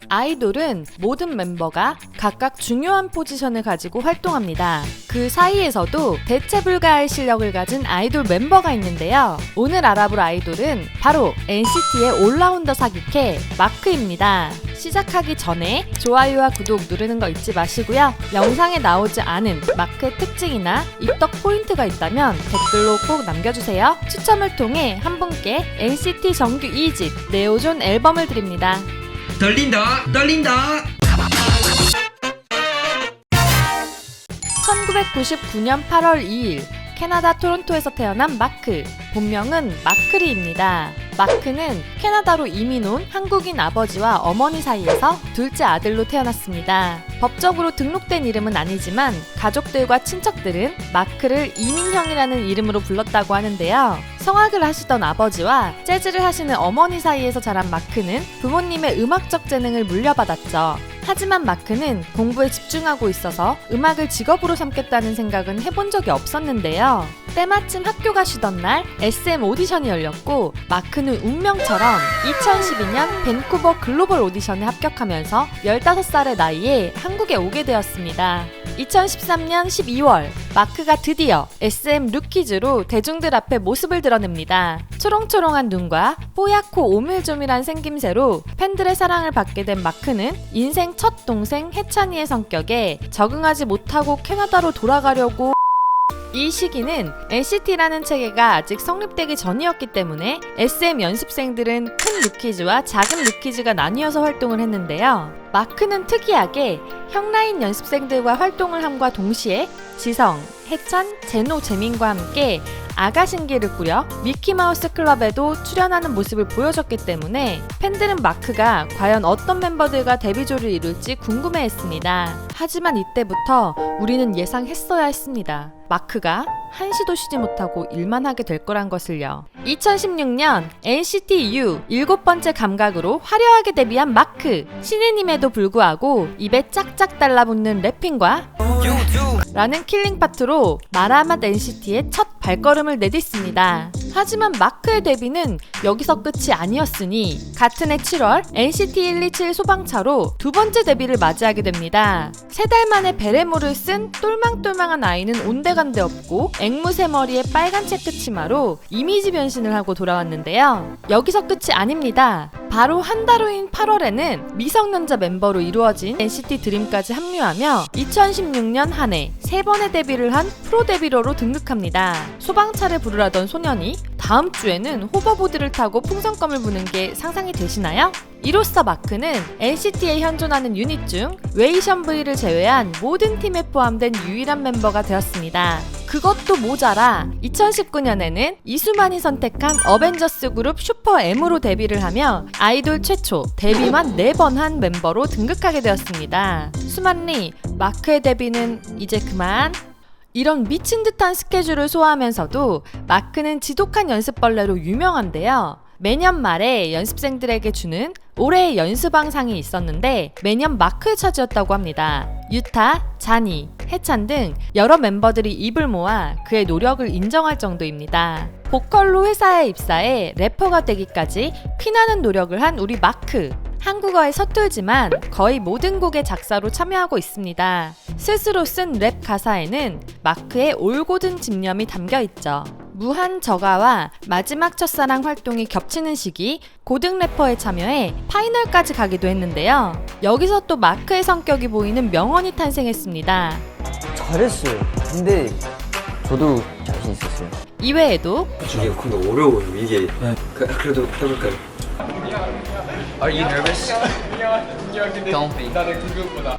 아이돌은 모든 멤버가 각각 중요한 포지션을 가지고 활동합니다. 그 사이에서도 대체 불가할 실력을 가진 아이돌 멤버가 있는데요. 오늘 알아볼 아이돌은 바로 NCT의 올라운더 사기캐 마크입니다. 시작하기 전에 좋아요와 구독 누르는 거 잊지 마시고요. 영상에 나오지 않은 마크의 특징이나 입덕 포인트가 있다면 댓글로 꼭 남겨주세요. 추첨을 통해 한 분께 NCT 정규 2집 네오존 앨범을 드립니다. 떨린다. 1999년 8월 2일 캐나다 토론토에서 태어난 마크, 본명은 마크리입니다. 마크는 캐나다로 이민 온 한국인 아버지와 어머니 사이에서 둘째 아들로 태어났습니다. 법적으로 등록된 이름은 아니지만 가족들과 친척들은 마크를 이민형이라는 이름으로 불렀다고 하는데요. 성악을 하시던 아버지와 재즈를 하시는 어머니 사이에서 자란 마크는 부모님의 음악적 재능을 물려받았죠. 하지만 마크는 공부에 집중하고 있어서 음악을 직업으로 삼겠다는 생각은 해본 적이 없었는데요. 때마침 학교 가시던 날 SM 오디션이 열렸고 마크는 운명처럼 2012년 밴쿠버 글로벌 오디션에 합격하면서 15살의 나이에 한국에 오게 되었습니다. 2013년 12월 마크가 드디어 SM 루키즈로 대중들 앞에 모습을 드러냅니다. 초롱초롱한 눈과 뽀얗고 오밀조밀한 생김새로 팬들의 사랑을 받게 된 마크는 인생 첫 동생 해찬이의 성격에 적응하지 못하고 캐나다로 돌아가려고. 이 시기는 NCT라는 체계가 아직 성립되기 전이었기 때문에 SM 연습생들은 큰 루키즈와 작은 루키즈가 나뉘어서 활동을 했는데요. 마크는 특이하게 형라인 연습생들과 활동을 함과 동시에 지성, 해찬, 제노, 재민과 함께 아가 신기를 꾸려 미키마우스 클럽에도 출연하는 모습을 보여줬기 때문에 팬들은 마크가 과연 어떤 멤버들과 데뷔조를 이룰지 궁금해했습니다. 하지만 이때부터 우리는 예상했어야 했습니다. 마크가 한시도 쉬지 못하고 일만 하게 될 거란 것을요. 2016년 NCT U 7번째 감각으로 화려하게 데뷔한 마크. 신인임에도 불구하고 입에 짝짝 달라붙는 래핑과 라는 킬링 파트로 마라맛 NCT의 첫 발걸음을 내딛습니다. 하지만 마크의 데뷔는 여기서 끝이 아니었으니 같은 해 7월 NCT 127 소방차로 두 번째 데뷔를 맞이하게 됩니다. 3달 만에 베레모를 쓴 똘망똘망한 아이는 온데간데 없고 앵무새 머리에 빨간 체크 치마로 이미지 변신을 하고 돌아왔는데요. 여기서 끝이 아닙니다. 바로 한 달 후인 8월에는 미성년자 멤버로 이루어진 NCT 드림까지 합류하며 2016년 한 해 3번의 데뷔를 한 프로 데뷔러로 등극합니다. 소방차를 부르라던 소년이 다음 주에는 호버보드를 타고 풍선껌을 부는 게 상상이 되시나요? 이로써 마크는 NCT에 현존하는 유닛 중 웨이션 V를 제외한 모든 팀에 포함된 유일한 멤버가 되었습니다. 그것도 모자라 2019년에는 이수만이 선택한 어벤져스 그룹 슈퍼M으로 데뷔를 하며 아이돌 최초 데뷔만 4번 한 멤버로 등극하게 되었습니다. 수만리, 마크의 데뷔는 이제 그만. 이런 미친 듯한 스케줄을 소화하면서도 마크는 지독한 연습벌레로 유명한데요. 매년 말에 연습생들에게 주는 올해의 연습왕상이 있었는데 매년 마크의 차지였다고 합니다. 유타, 자니, 해찬 등 여러 멤버들이 입을 모아 그의 노력을 인정할 정도입니다. 보컬로 회사에 입사해 래퍼가 되기까지 피나는 노력을 한 우리 마크. 한국어에 서툴지만 거의 모든 곡의 작사로 참여하고 있습니다. 스스로 쓴 랩 가사에는 마크의 올곧은 집념이 담겨 있죠. 무한 저가와 마지막 첫사랑 활동이 겹치는 시기 고등 래퍼에 참여해 파이널까지 가기도 했는데요. 여기서 또 마크의 성격이 보이는 명언이 탄생했습니다. 잘했어요. 근데 저도 자신 있었어요. 이외에도 이게 근데 어려워요. 이게 그래도 해볼까요? Are you nervous? Don't be.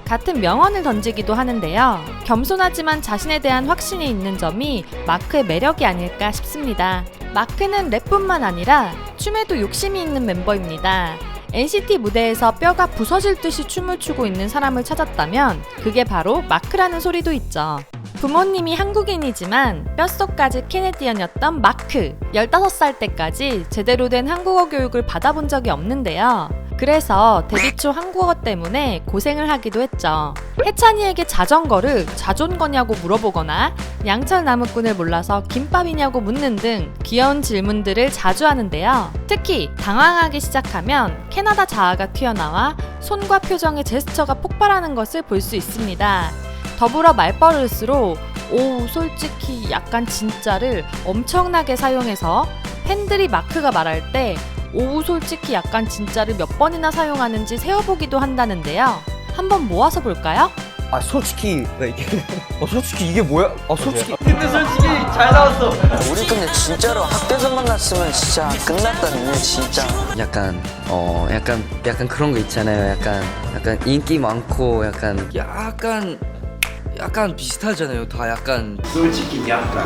같은 명언을 던지기도 하는데요. 겸손하지만 자신에 대한 확신이 있는 점이 마크의 매력이 아닐까 싶습니다. 마크는 랩뿐만 아니라 춤에도 욕심이 있는 멤버입니다. NCT 무대에서 뼈가 부서질 듯이 춤을 추고 있는 사람을 찾았다면 그게 바로 마크라는 소리도 있죠. 부모님이 한국인이지만 뼛속까지 캐네디언이었던 마크. 15살 때까지 제대로 된 한국어 교육을 받아본 적이 없는데요. 그래서 데뷔 초 한국어 때문에 고생을 하기도 했죠. 해찬이에게 자전거를 자존거냐고 물어보거나 양철 나무꾼을 몰라서 김밥이냐고 묻는 등 귀여운 질문들을 자주 하는데요. 특히 당황하기 시작하면 캐나다 자아가 튀어나와 손과 표정의 제스처가 폭발하는 것을 볼 수 있습니다. 더불어 말버릇으로 오 솔직히 약간 진짜를 엄청나게 사용해서 팬들이 마크가 말할 때 오 솔직히 약간 진짜를 몇 번이나 사용하는지 세어보기도 한다는데요. 한번 모아서 볼까요? 아 솔직히 왜 이게 솔직히 이게 뭐야? 솔직히 근데 솔직히 잘 나왔어. 우리 근데 진짜로 학교에서 만났으면 진짜 끝났다네 진짜. 약간 약간 그런 거 있잖아요. 약간 인기 많고 약간 비슷하잖아요. 다 약간 솔직히 약간.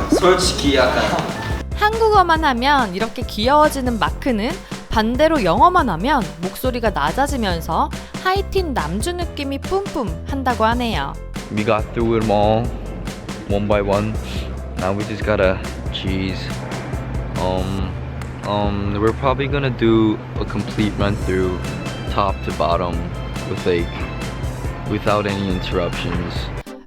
한국어만 하면 이렇게 귀여워지는 마크는 반대로 영어만 하면 목소리가 낮아지면서 하이틴 남주 느낌이 뿜뿜 한다고 하네요. We got through them all, one by one. Now we just gotta cheese. We're probably gonna do a complete run through, top to bottom, without any interruptions.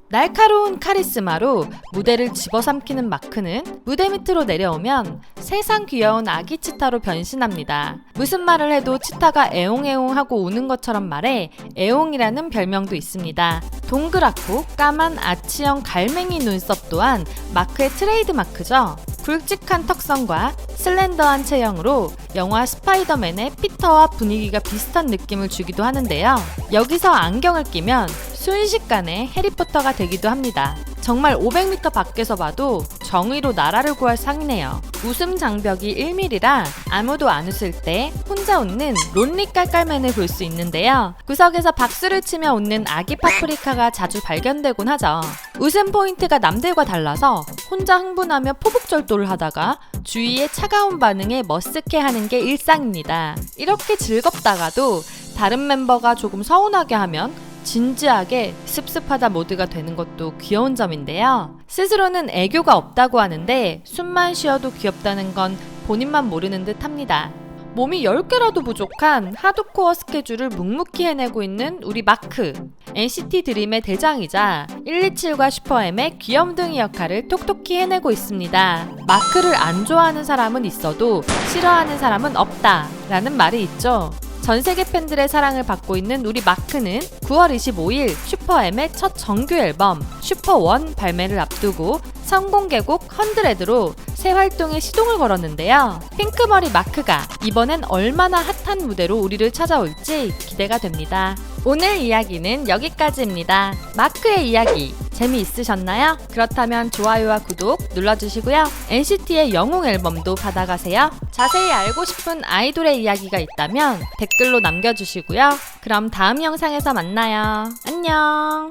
날카로운 카리스마로 무대를 집어삼키는 마크는 무대 밑으로 내려오면 세상 귀여운 아기 치타로 변신합니다. 무슨 말을 해도 치타가 애옹애옹 하고 우는 것처럼 말해 애옹이라는 별명도 있습니다. 동그랗고 까만 아치형 갈맹이 눈썹 또한 마크의 트레이드 마크죠. 굵직한 턱선과 슬렌더한 체형으로 영화 스파이더맨의 피터와 분위기가 비슷한 느낌을 주기도 하는데요. 여기서 안경을 끼면 순식간에 해리포터가 되기도 합니다. 정말 500m 밖에서 봐도 정의로 나라를 구할 상이네요. 웃음 장벽이 1mm라 아무도 안 웃을 때 혼자 웃는 론리 깔깔맨을 볼 수 있는데요. 구석에서 박수를 치며 웃는 아기 파프리카가 자주 발견되곤 하죠. 웃음 포인트가 남들과 달라서 혼자 흥분하며 포복절도를 하다가 주위의 차가운 반응에 머쓱해하는 게 일상입니다. 이렇게 즐겁다가도 다른 멤버가 조금 서운하게 하면 진지하게 습습하다 모드가 되는 것도 귀여운 점인데요. 스스로는 애교가 없다고 하는데 숨만 쉬어도 귀엽다는 건 본인만 모르는 듯 합니다. 몸이 10개라도 부족한 하드코어 스케줄을 묵묵히 해내고 있는 우리 마크. NCT 드림의 대장이자 127과 슈퍼엠의 귀염둥이 역할을 톡톡히 해내고 있습니다. 마크를 안 좋아하는 사람은 있어도 싫어하는 사람은 없다 라는 말이 있죠. 전세계 팬들의 사랑을 받고 있는 우리 마크는 9월 25일 슈퍼엠의 첫 정규 앨범 슈퍼원 발매를 앞두고 선공개곡 100으로 새 활동에 시동을 걸었는데요. 핑크머리 마크가 이번엔 얼마나 핫한 무대로 우리를 찾아올지 기대가 됩니다. 오늘 이야기는 여기까지입니다. 마크의 이야기 재미있으셨나요? 그렇다면 좋아요와 구독 눌러주시고요. NCT의 영웅 앨범도 받아가세요. 자세히 알고 싶은 아이돌의 이야기가 있다면 댓글로 남겨주시고요. 그럼 다음 영상에서 만나요. 안녕!